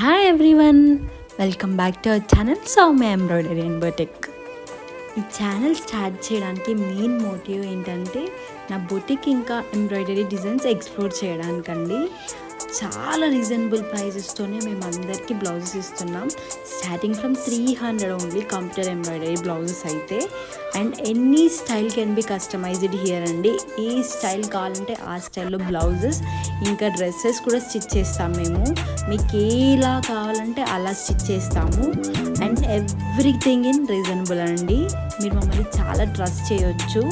Hi everyone, welcome back to our channel Soumya embroidery and boutique. ఈ channel start చేయడానికి main motive ఏంటంటే నా boutique ఇంకా ఎంబ్రాయిడరీ డిజైన్స్ ఎక్స్ప్లోర్ చేయడానికండి. చాలా రీజనబుల్ ప్రైజెస్తోనే మేము అందరికీ బ్లౌజెస్ ఇస్తున్నాం. Starting from 300 only computer embroidery blouses అయితే. And any style can be customised here అండి. ఏ స్టైల్ కావాలంటే ఆ స్టైల్లో బ్లౌజెస్ ఇంకా డ్రెస్సెస్ కూడా స్టిచ్ చేస్తాం మేము. మీకు ఎలా కావాలంటే అలా స్టిచ్ చేస్తాము. అండ్ ఎవ్రీథింగ్ ఇన్ రీజనబుల్ అండి. మీరు మమ్మల్ని చాలా ట్రస్ట్ చేయొచ్చు.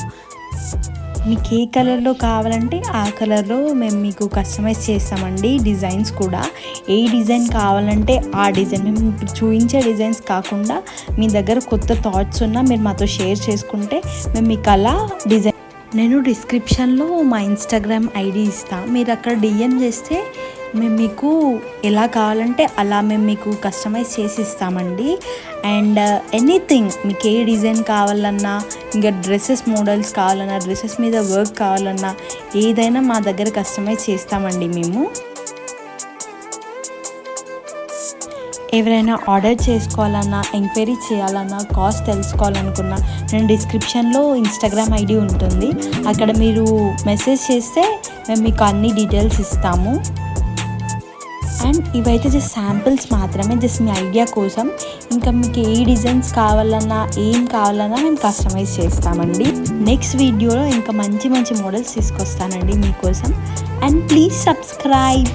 మీకు ఏ కలర్లో కావాలంటే ఆ కలర్లో మేము మీకు కస్టమైజ్ చేస్తామండి. డిజైన్స్ కూడా ఏ డిజైన్ కావాలంటే ఆ డిజైన్, మేము ఇప్పుడు చూపించే డిజైన్స్ కాకుండా మీ దగ్గర కొత్త థాట్స్ ఉన్నా మీరు మాతో షేర్ చేసుకుంటే మేము మీకు అలా డిజైన్, నేను డిస్క్రిప్షన్లో మా ఇన్స్టాగ్రామ్ ఐడి ఇస్తాను. మీరు అక్కడ డిఎం చేస్తే మేము మీకు ఎలా కావాలంటే అలా మేము మీకు కస్టమైజ్ చేసి ఇస్తామండి. అండ్ ఎనీథింగ్ మీకు ఏ డిజైన్ కావాలన్నా, ఇంకా డ్రెస్సెస్ మోడల్స్ కావాలన్నా, డ్రెస్సెస్ మీద వర్క్ కావాలన్నా ఏదైనా మా దగ్గర కస్టమైజ్ చేస్తామండి మేము. ఎవరైనా ఆర్డర్ చేసుకోవాలన్నా, ఎంక్వైరీ చేయాలన్నా, కాస్ట్ తెలుసుకోవాలనుకున్నా నేను డిస్క్రిప్షన్లో ఇన్స్టాగ్రామ్ ఐడి ఉంటుంది. అక్కడ మీరు మెసేజ్ చేస్తే మేము మీకు అన్ని డీటెయిల్స్ ఇస్తాము. అండ్ ఇవైతే జస్ట్ శాంపిల్స్ మాత్రమే, జస్ట్ మీ ఐడియా కోసం. ఇంకా మీకు ఏ డిజైన్స్ కావాలన్నా, ఏం కావాలన్నా మేము కస్టమైజ్ చేస్తామండి. నెక్స్ట్ వీడియోలో ఇంకా మంచి మంచి మోడల్స్ తీసుకొస్తానండి మీకోసం. And please subscribe.